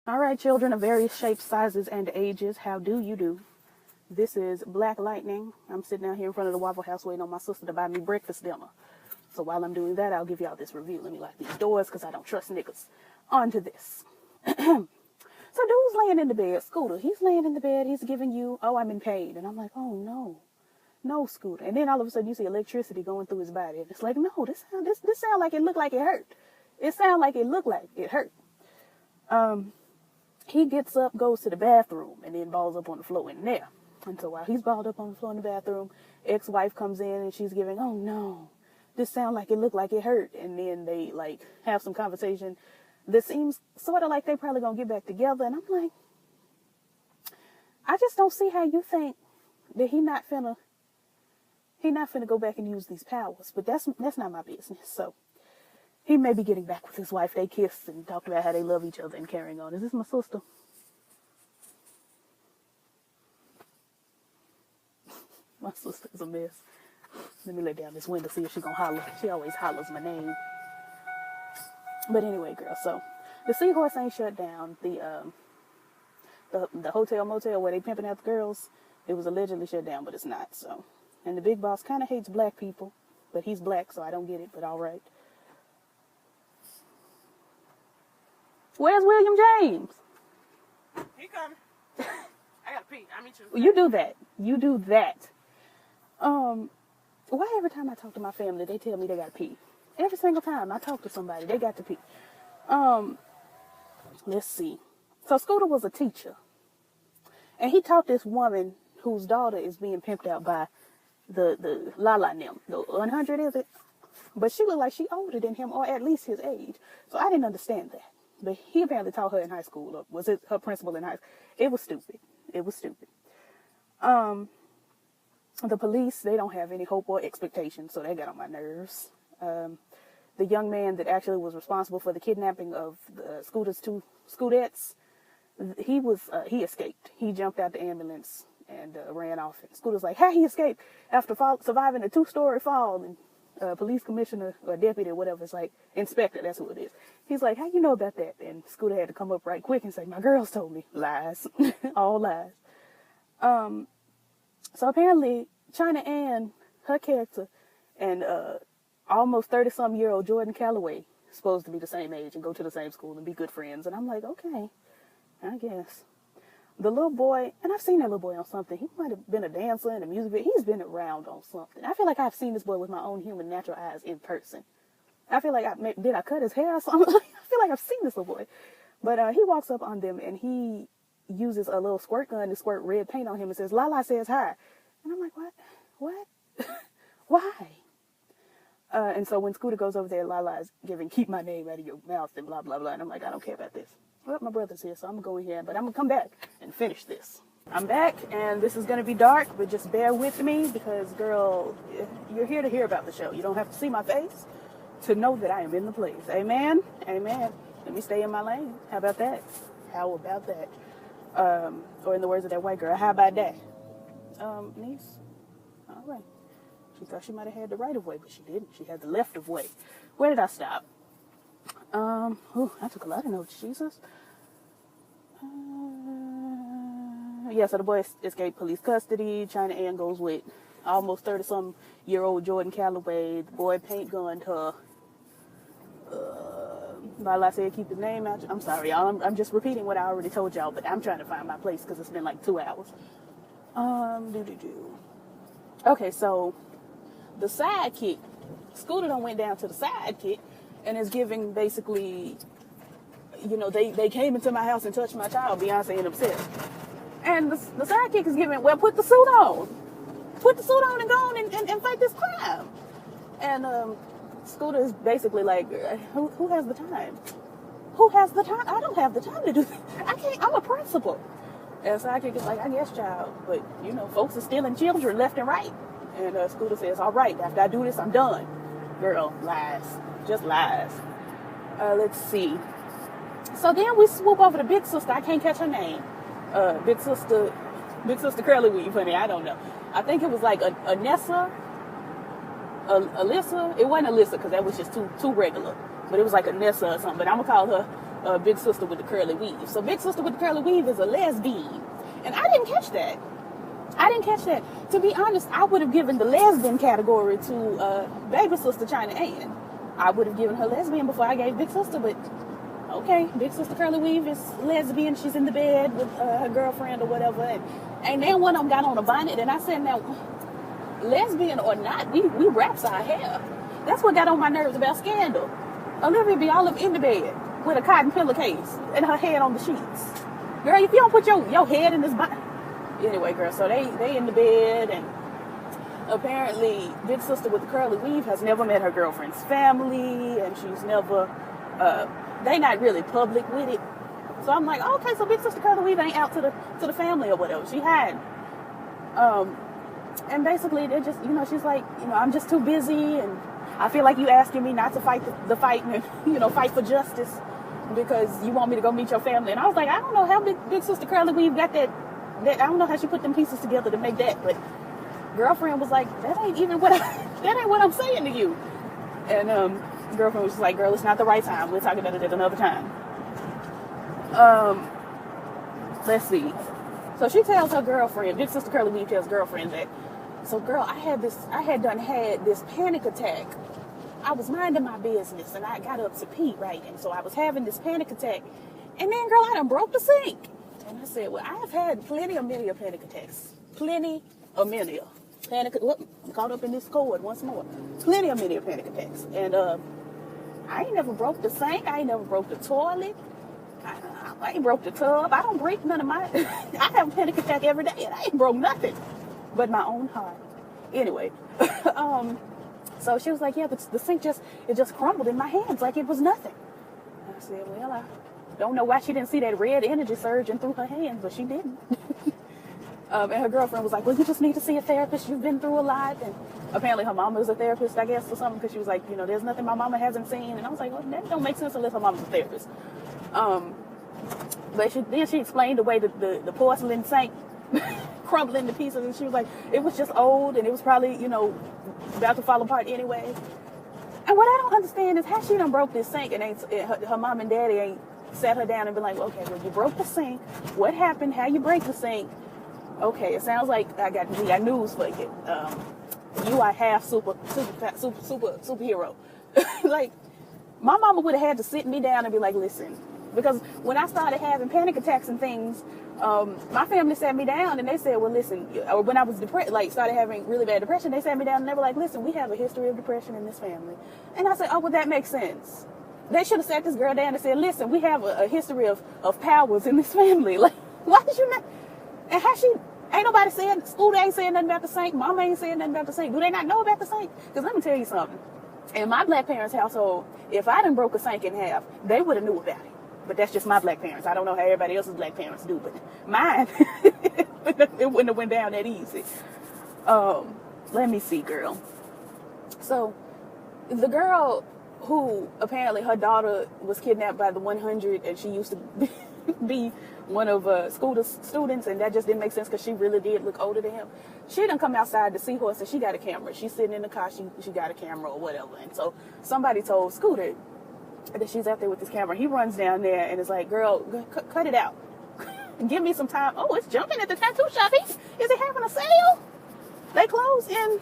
All right, children of various shapes, sizes, and ages, how do you do? This is Black Lightning. I'm sitting out here in front of the Waffle House waiting on my sister to buy me breakfast dinner. So while I'm doing that, I'll give y'all this review. Let me lock these doors because I don't trust niggas. On to this. So dude's laying in the bed, Scooter. He's laying in the bed. He's giving you, oh, I'm in pain. And I'm like, oh, no, Scooter. And then all of a sudden you see electricity going through his body. And it's like, no, this sound like it looked like it hurt. It sounded like it looked like it hurt. He gets up, goes to the bathroom, and then balls up on the floor in there. And so while he's balled up on the floor in the bathroom, ex-wife comes in and she's giving, oh no, this sound like it looked like it hurt. And then they like have some conversation that seems sort of like they probably gonna get back together. And I'm like, I just don't see how you think that he not finna go back and use these powers. But that's not my business. So he may be getting back with his wife. They kissed and talked about how they love each other and carrying on. Is this my sister? My sister is a mess. Let me lay down this window, see if she's gonna holler. She always hollers my name. But anyway, girl, so the Seahorse ain't shut down. The hotel motel where they pimping out the girls, it was allegedly shut down, but it's not. So, and the big boss kind of hates black people, but he's black, so I don't get it. But all right. Where's William James? He coming. I gotta pee. I mean, You do that. You do that. Why every time I talk to my family, they tell me they gotta pee? Every single time I talk to somebody, they got to pee. Let's see. So Scooter was a teacher. And he taught this woman whose daughter is being pimped out by the Lala Nim. The 100, is it? But she looked like she older than him, or at least his age. So I didn't understand that. But he apparently taught her in high school, or was it her principal in high school? It was stupid. It was stupid. The police, they don't have any hope or expectation, so they got on my nerves. The young man that actually was responsible for the kidnapping of Scooter's two Scootettes, he escaped. He jumped out the ambulance and ran off. And Scooter's like, how he escaped after surviving a 2-story fall? And police commissioner or deputy or whatever, it's like, inspector, that's who it is. He's like, how you know about that? And Scooter had to come up right quick and say, my girls told me. Lies. All lies. So apparently, China Ann, her character, and almost 30-some-year-old Jordan Calloway supposed to be the same age and go to the same school and be good friends. And I'm like, okay, I guess. The little boy, and I've seen that little boy on something. He might have been a dancer in a music video. He's been around on something. I feel like I've seen this boy with my own human natural eyes in person. I feel like did I cut his hair or something? I feel like I've seen this little boy. But he walks up on them and he uses a little squirt gun to squirt red paint on him and says, Lala says hi. And I'm like, what? Why? And so when Scooter goes over there, Lala is giving, keep my name out of your mouth and blah, blah, blah. And I'm like, I don't care about this. Well, my brother's here, so I'm going to go in here, but I'm going to come back and finish this. I'm back, and this is going to be dark, but just bear with me because, girl, you're here to hear about the show. You don't have to see my face to know that I am in the place. Amen? Amen. Let me stay in my lane. How about that? How about that? Or in the words of that white girl, how about that? Niece? All right. She thought she might have had the right of way, but she didn't. She had the left of way. Where did I stop? I took a lot of notes, Jesus. Yeah, so the boy escaped police custody. China Ann goes with almost 30-some-year-old Jordan Calloway. The boy paint gunned her. Lala said keep his name out. I'm sorry, y'all. I'm just repeating what I already told y'all, but I'm trying to find my place because it's been like 2 hours. Okay, so the sidekick, Scooter done went down to the sidekick and is giving basically, you know, they came into my house and touched my child, Beyonce and Obsessed. And the sidekick is giving, well, put the suit on. Put the suit on and go on and fight this crime. And Scooter is basically like, who has the time? Who has the time? I don't have the time to do that. I can't, I'm a principal. And sidekick is like, I guess, child, but, you know, folks are stealing children left and right. And Scooter says, all right, after I do this, I'm done. Girl, lies. Just lies. Let's see. So then we swoop over to Big Sister. I can't catch her name. Big Sister Curly Weave, honey. I don't know. I think it was like Anessa. Alyssa. It wasn't Alyssa because that was just too regular. But it was like Anessa or something. But I'm going to call her Big Sister with the Curly Weave. So Big Sister with the Curly Weave is a lesbian. And I didn't catch that. To be honest, I would have given the lesbian category to baby sister China Ann. I would have given her lesbian before I gave Big Sister, but okay, Big Sister Curly Weave is lesbian. She's in the bed with her girlfriend or whatever. And then one of them got on a bonnet, and I said, now, lesbian or not, we wraps our hair. That's what got on my nerves about Scandal. Olivia be all up in the bed with a cotton pillowcase and her head on the sheets. Girl, if you don't put your head in this bonnet. Anyway, girl, so they in the bed, and apparently Big Sister with the Curly Weave has never met her girlfriend's family, and she's never, they not really public with it. So I'm like, okay, so Big Sister Curly Weave ain't out to the family or whatever. She hiding. And basically they're just, she's like, I'm just too busy, and I feel like you asking me not to fight the fight and, fight for justice because you want me to go meet your family. And I was like, I don't know how Big Sister Curly Weave got that I don't know how she put them pieces together to make that, but girlfriend was like, that ain't what I'm saying to you. And girlfriend was just like, girl, it's not the right time. We'll talk about it at another time. Let's see. So she tells her girlfriend, Big Sister Curly Weave tells girlfriend that, so girl, I had this panic attack. I was minding my business and I got up to pee, right? And so I was having this panic attack. And then, girl, I done broke the sink. And I said, well, I've had plenty of panic attacks. Whoop, I'm caught up in this cord once more. Plenty of panic attacks. And I ain't never broke the sink. I ain't never broke the toilet. I ain't broke the tub. I don't break none of my... I have a panic attack every day, and I ain't broke nothing but my own heart. Anyway, so she was like, yeah, but the sink just crumbled in my hands like it was nothing. And I said, well, I don't know why she didn't see that red energy surging through her hands, but she didn't. And her girlfriend was like, well, you just need to see a therapist. You've been through a lot. And apparently her mama is a therapist, I guess, or something, because she was like, there's nothing my mama hasn't seen. And I was like, well, that don't make sense unless her mama's a therapist. But she explained the way the porcelain sink crumbling to pieces, and she was like, it was just old, and it was probably, about to fall apart anyway. And what I don't understand is how she done broke this sink, and her mom and daddy ain't sat her down and been like, okay, well, you broke the sink. What happened? How you break the sink? Okay, it sounds like I got news for you. You are half superhero. Like, my mama would have had to sit me down and be like, listen, because when I started having panic attacks and things, my family sat me down and they said, well, listen, or when I was depressed, like started having really bad depression, they sat me down and they were like, listen, we have a history of depression in this family. And I said, oh, well, that makes sense. They should have sat this girl down and said, listen, we have a history of powers in this family. Like, why did you not? And how she, ain't nobody saying, school ain't saying nothing about the sink. Mama ain't saying nothing about the sink. Do they not know about the sink? Because let me tell you something. In my black parents' household, if I done broke a sink in half, they would have knew about it. But that's just my black parents. I don't know how everybody else's black parents do, but mine, it wouldn't have went down that easy. Let me see, girl. So, the girl who apparently her daughter was kidnapped by the 100, and she used to be one of Scooter's students, and that just didn't make sense because she really did look older than him. She done come outside the Seahorse, and she got a camera. She's sitting in the car, she got a camera or whatever. And so somebody told Scooter that she's out there with this camera. He runs down there and is like, girl, cut it out. Give me some time. Oh, it's jumping at the tattoo shop. Is it having a sale? They close in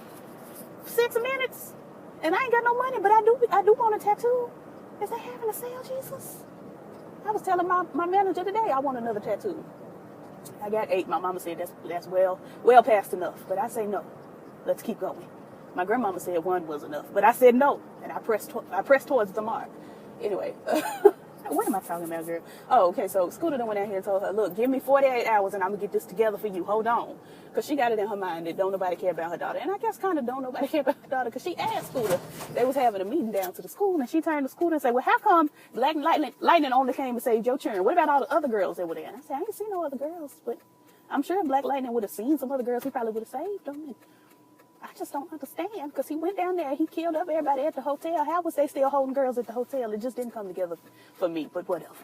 6 minutes. And I ain't got no money, but I do want a tattoo. Is they having a sale, Jesus? I was telling my manager today I want another tattoo. I got 8. My mama said that's well past enough. But I say no. Let's keep going. My grandmama said 1 was enough. But I said no. And I pressed towards the mark. Anyway, what am I talking about, girl? Oh, okay, so Scooter done went out here and told her, look, give me 48 hours and I'm going to get this together for you. Hold on. Because she got it in her mind that don't nobody care about her daughter. And I guess kind of don't nobody care about her daughter because she asked Scooter. They was having a meeting down to the school, and she turned to Scooter and said, well, how come Black Lightning only came and saved your children? What about all the other girls that were there? And I said, I ain't seen no other girls, but I'm sure Black Lightning would have seen some other girls. He probably would have saved them. And I just don't understand, because he went down there, he killed up everybody at the hotel. How was they still holding girls at the hotel? It just didn't come together for me, but whatever.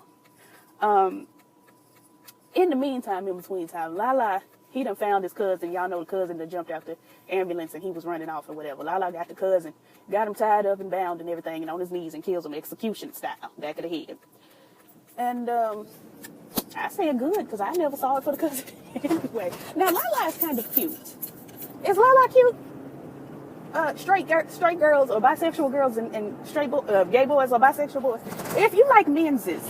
In the meantime, in between time, Lala, he done found his cousin. Y'all know the cousin that jumped out the ambulance and he was running off or whatever. Lala got the cousin, got him tied up and bound and everything, and on his knees and kills him execution style, back of the head. And I said good because I never saw it for the cousin anyway. Now Lala is kind of cute. Is Lala cute? Straight girls or bisexual girls and gay boys or bisexual boys. If you like menses,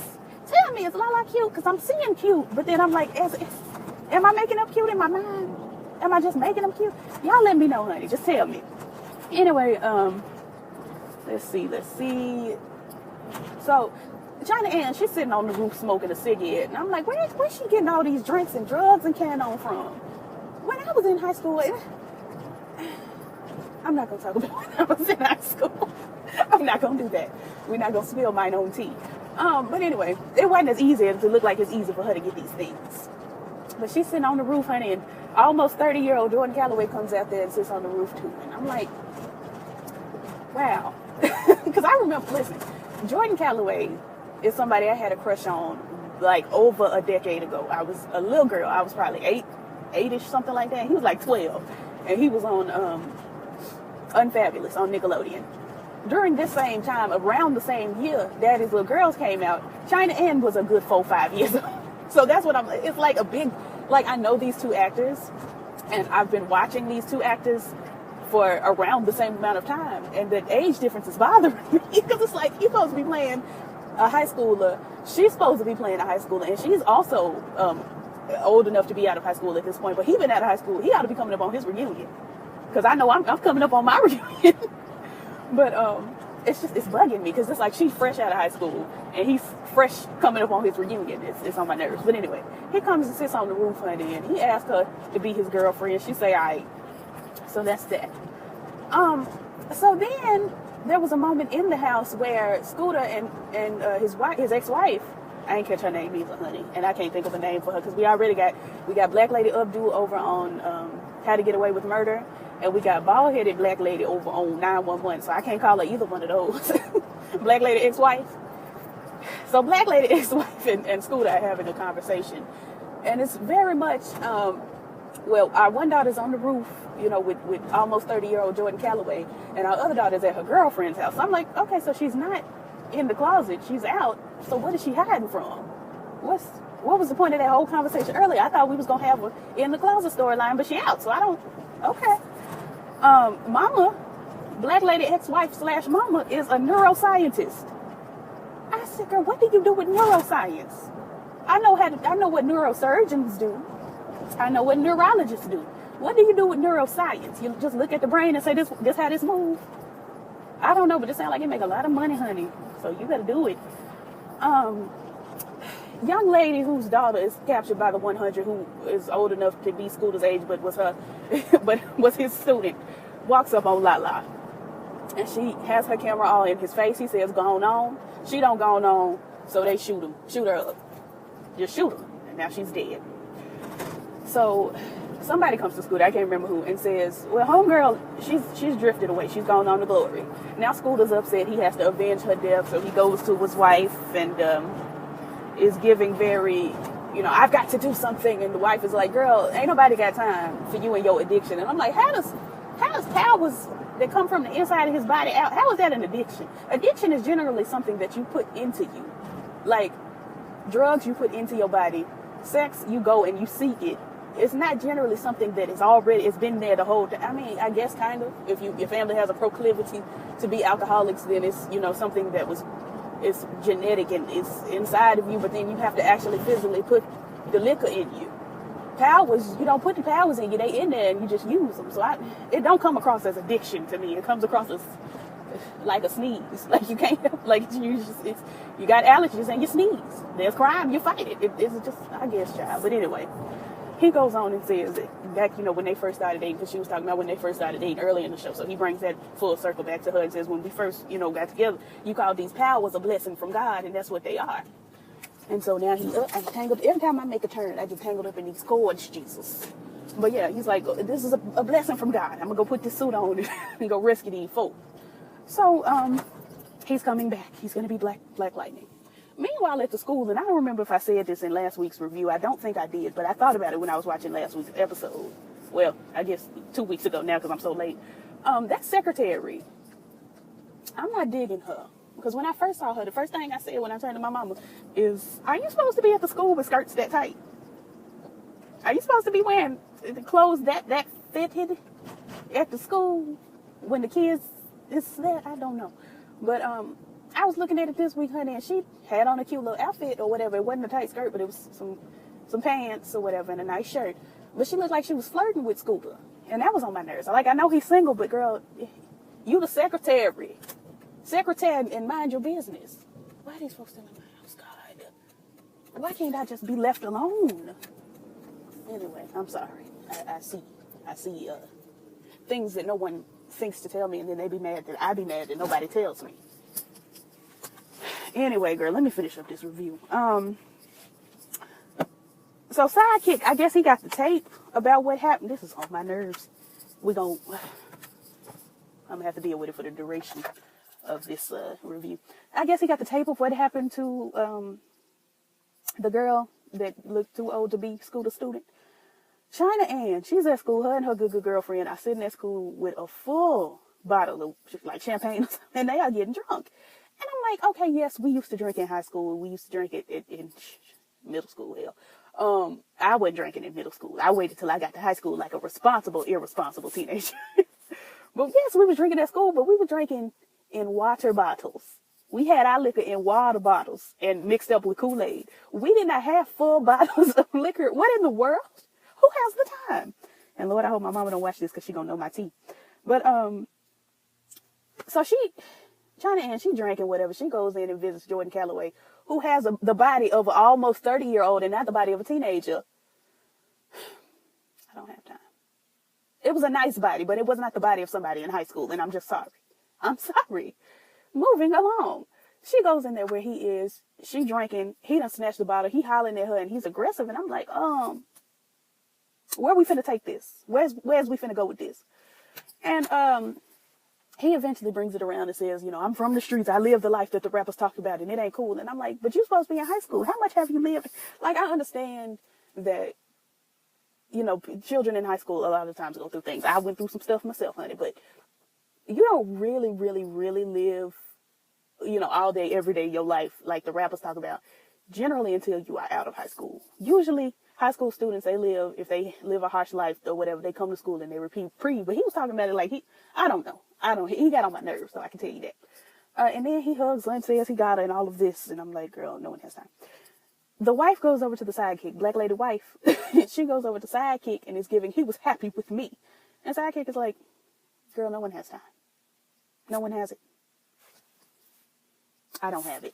tell me, is Lala cute? Because I'm seeing cute, but then I'm like, am I making them cute in my mind? Am I just making them cute? Y'all let me know, honey. Just tell me. Anyway, let's see. So, China Ann, she's sitting on the roof smoking a cigarette. And I'm like, where's she getting all these drinks and drugs and carrying on from? When I was in high school, I'm not going to talk about when I was in high school. I'm not going to do that. We're not going to spill mine own tea. But anyway, it wasn't as easy as it looked like it's easy for her to get these things. But she's sitting on the roof, honey, and almost 30-year-old Jordan Calloway comes out there and sits on the roof too. And I'm like, wow. Because I remember, listen, Jordan Calloway is somebody I had a crush on like over a decade ago. I was a little girl. I was probably eight-ish, something like that. And he was like 12. And he was on Unfabulous on Nickelodeon. During this same time, around the same year, Daddy's Little Girls came out. China Ann was a good 4-5 years old. So that's what it's like a big, like I know these two actors and I've been watching these two actors for around the same amount of time. And the age difference is bothering me because it's like he's supposed to be playing a high schooler. She's supposed to be playing a high schooler and she's also old enough to be out of high school at this point. But he's been out of high school. He ought to be coming up on his reunion because I know I'm coming up on my reunion. But it's bugging me because it's like she's fresh out of high school and he's fresh coming up on his reunion. It's on my nerves. But anyway, he comes and sits on the roof, honey, and he asked her to be his girlfriend. She say, all right. So that's that. So then there was a moment in the house where Scooter and his ex-wife, I ain't catch her name either, honey, and I can't think of a name for her because we got Black Lady Abdul over on How to Get Away with Murder. And we got bald-headed Black Lady over on 911, so I can't call her either one of those. Black Lady ex-wife. So Black Lady ex-wife and Scooter are having a conversation. And it's very much, well, our one daughter's on the roof, you know, with almost 30-year-old Jordan Calloway, and our other daughter's at her girlfriend's house. So I'm like, okay, so she's not in the closet, she's out. So what is she hiding from? What was the point of that whole conversation earlier? I thought we was going to have her in the closet storyline, but she out, so I don't, okay. Mama, Black Lady ex-wife / mama is a neuroscientist. I said, girl, what do you do with neuroscience? I know what neurosurgeons do. I know what neurologists do. What do you do with neuroscience? You just look at the brain and say, this how this moves? I don't know, but it sounds like it make a lot of money, honey. So you better do it. Young lady whose daughter is captured by the 100, who is old enough to be Scooter's age, but was his student, walks up on Lala, and she has her camera all in his face. He says, "Going on." She don't go on, so they shoot her up, just shoot her, and now she's dead. So somebody comes to Scooter, I can't remember who, and says, "Well, homegirl, she's drifted away. She's gone on to glory." Now Scooter's upset. He has to avenge her death, so he goes to his wife and is giving very, I've got to do something. And the wife is like, girl, ain't nobody got time for you and your addiction. And I'm like, how does powers that come from the inside of his body out, how is that an addiction? Addiction is generally something that you put into you. Like drugs you put into your body. Sex, you go and you seek it. It's not generally something that it's been there the whole time. I mean, I guess kind of. If your family has a proclivity to be alcoholics, then it's, something that it's genetic and it's inside of you, but then you have to actually physically put the liquor in you. Powers, you don't put the powers in you, they in there and you just use them. So it don't come across as addiction to me. It comes across as like a sneeze. Like you can't, like you got allergies and you sneeze. There's crime, you fight it. It's just, I guess, child. But anyway, he goes on and says that back, when they first started dating, because she was talking about when they first started dating early in the show. So he brings that full circle back to her and says, when we first, got together, you called these powers a blessing from God, and that's what they are. And so now I'm tangled. Every time I make a turn, I get tangled up in these cords, Jesus. But yeah, he's like, this is a blessing from God. I'm going to go put this suit on and go rescue these folk. So he's coming back. He's going to be Black Lightning. Meanwhile, at the school, and I don't remember if I said this in last week's review. I don't think I did, but I thought about it when I was watching last week's episode. Well, I guess 2 weeks ago now because I'm so late. That secretary, I'm not digging her. Because when I first saw her, the first thing I said when I turned to my mama is, are you supposed to be at the school with skirts that tight? Are you supposed to be wearing the clothes that fitted at the school when the kids is that? I don't know. But I was looking at it this week, honey, and she had on a cute little outfit or whatever. It wasn't a tight skirt, but it was some pants or whatever and a nice shirt. But she looked like she was flirting with Scooter. And that was on my nerves. Like, I know he's single, but girl, you the secretary. Secretary and mind your business. Why are these folks still in my house, God? Why can't I just be left alone? Anyway, I'm sorry. I see things that no one thinks to tell me, and then they be mad that I be mad that nobody tells me. Anyway, girl, let me finish up this review. So Sidekick, I guess he got the tape about what happened. This is on my nerves. I'm gonna have to deal with it for the duration of this review. I guess he got the tape of what happened to the girl that looked too old to be Scooter student. China Ann, she's at school. Her and her good girlfriend are sitting at school with a full bottle of like champagne, and they are getting drunk. And I'm like, okay, yes, we used to drink in high school. We used to drink it in middle school. Hell, I wasn't drinking in middle school. I waited till I got to high school like a responsible, irresponsible teenager. But yes, we were drinking at school, but we were drinking in water bottles. We had our liquor in water bottles and mixed up with Kool-Aid. We did not have full bottles of liquor. What in the world? Who has the time? And Lord, I hope my mama don't watch this because she gonna know my tea. But so China Ann, she drinking whatever. She goes in and visits Jordan Calloway, who has the body of an almost 30-year-old and not the body of a teenager. I don't have time. It was a nice body, but it was not the body of somebody in high school, and I'm just sorry. I'm sorry. Moving along. She goes in there where he is. She drinking. He done snatched the bottle. He hollering at her, and he's aggressive. And I'm like, where we finna take this? Where's we finna go with this? And he eventually brings it around and says, I'm from the streets. I live the life that the rappers talked about, and it ain't cool. And I'm like, but you're supposed to be in high school. How much have you lived? Like, I understand that, children in high school a lot of times go through things. I went through some stuff myself, honey, but you don't really, really, really live, all day, every day, your life like the rappers talk about, generally until you are out of high school. Usually, high school students, if they live a harsh life or whatever, they come to school and they repeat but he was talking about it like he got on my nerves, so I can tell you that. And then he hugs her and says he got her and all of this, and I'm like, girl, no one has time. The wife goes over to the Sidekick, black lady wife. She goes over to Sidekick and is giving, he was happy with me. And Sidekick is like, girl, no one has time. No one has it. I don't have it.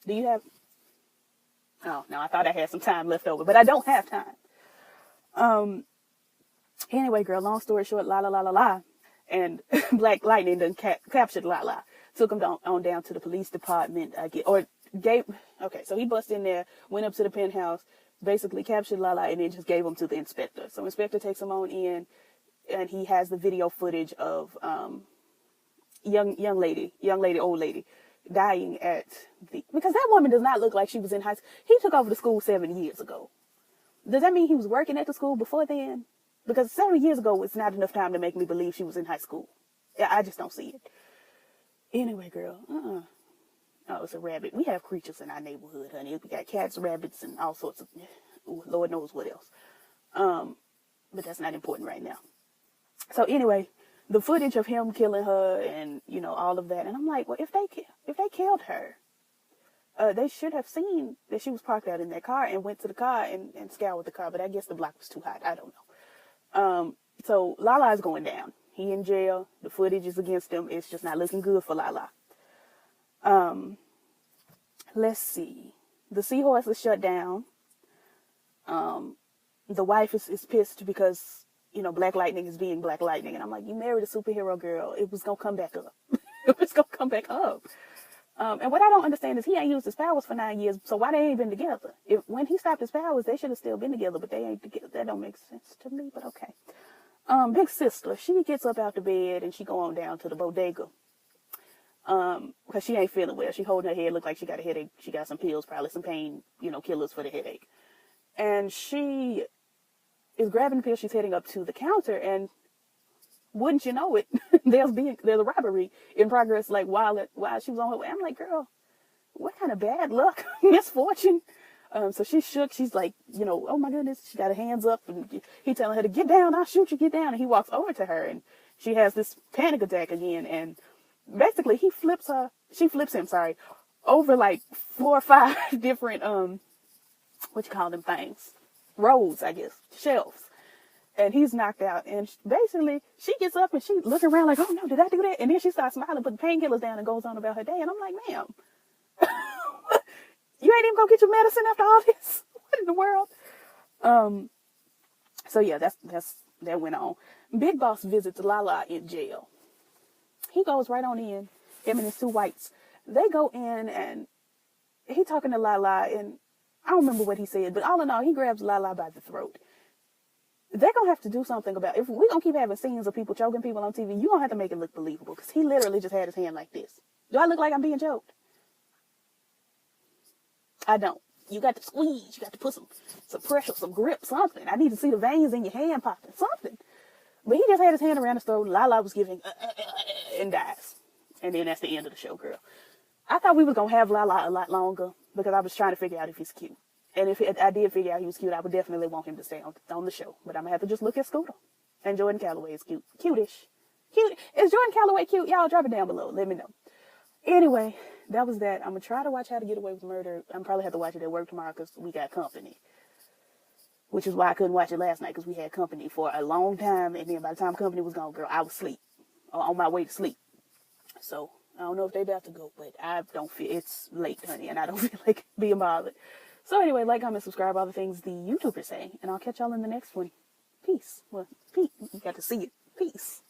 Do you have it? Oh, no, I thought I had some time left over, but I don't have time. Anyway, girl, long story short, la. And Black Lightning done captured La. Took him on down to the police department, okay, so he busted in there, went up to the penthouse, basically captured La, and then just gave him to the inspector. So inspector takes him on in, and he has the video footage of, young lady, old lady, dying because that woman does not look like she was in high school. He took over the school 7 years ago. Does that mean he was working at the school before then? Because 7 years ago was not enough time to make me believe she was in high school. I just don't see it. Anyway, girl, oh, it's a rabbit. We have creatures in our neighborhood, honey. We got cats, rabbits, and all sorts of, Lord knows what else. But that's not important right now. So anyway, the footage of him killing her and, all of that. And I'm like, well, if they killed her, they should have seen that she was parked out in that car and went to the car and scoured the car. But I guess the block was too hot. I don't know. So Lala is going down. He in jail. The footage is against him. It's just not looking good for Lala. Let's see. The Seahorse is shut down. The wife is pissed because, Black Lightning is being Black Lightning. And I'm like, you married a superhero girl. It was going to come back up. It was going to come back up. And what I don't understand is he ain't used his powers for 9 years. So why they ain't been together? When he stopped his powers, they should have still been together, but they ain't together. That don't make sense to me, but okay. Big sister, she gets up out the bed and she go on down to the bodega. Cause she ain't feeling well. She holding her head, look like she got a headache. She got some pills, probably some pain, killers for the headache. And she is grabbing the pill. She's heading up to the counter, and wouldn't you know it, there's a robbery in progress, like while she was on her way. I'm like, girl, what kind of bad luck, misfortune? So she shook. She's like, oh my goodness. She got her hands up, and he telling her to get down. I'll shoot you. Get down. And he walks over to her, and she has this panic attack again. And basically, she flips him, over like 4 or 5 different what you call them things, rows, I guess, shelves. And he's knocked out. And basically, she gets up and she's looking around like, oh no, did I do that? And then she starts smiling, put the painkillers down, and goes on about her day. And I'm like, ma'am, you ain't even gonna get your medicine after all this? What in the world? So yeah, that went on. Big Boss visits Lala in jail. He goes right on in, him and his 2 whites. They go in and he talking to Lala, and I don't remember what he said, but all in all, he grabs Lala by the throat. They're going to have to do something about it. If we're going to keep having scenes of people choking people on TV, you're going to have to make it look believable, because he literally just had his hand like this. Do I look like I'm being choked? I don't. You got to squeeze. You got to put some pressure, some grip, something. I need to see the veins in your hand popping, something. But he just had his hand around his throat. Lala was giving and dies. And then that's the end of the show, girl. I thought we were going to have Lala a lot longer, because I was trying to figure out if he's cute. And if I did figure out he was cute, I would definitely want him to stay on the show. But I'm going to have to just look at Scooter. And Jordan Calloway is cute. Cute-ish. Cute. Is Jordan Calloway cute? Y'all drop it down below. Let me know. Anyway, that was that. I'm going to try to watch How to Get Away with Murder. I'm probably have to watch it at work tomorrow, because we got company. Which is why I couldn't watch it last night, because we had company for a long time. And then by the time company was gone, girl, I was asleep. Or on my way to sleep. So, I don't know if they about to go, but I don't feel, it's late, honey, and I don't feel like being bothered. So anyway, like, comment, subscribe, all the things the YouTubers say, and I'll catch y'all in the next one. Peace. Well, peace. You got to see it. Peace.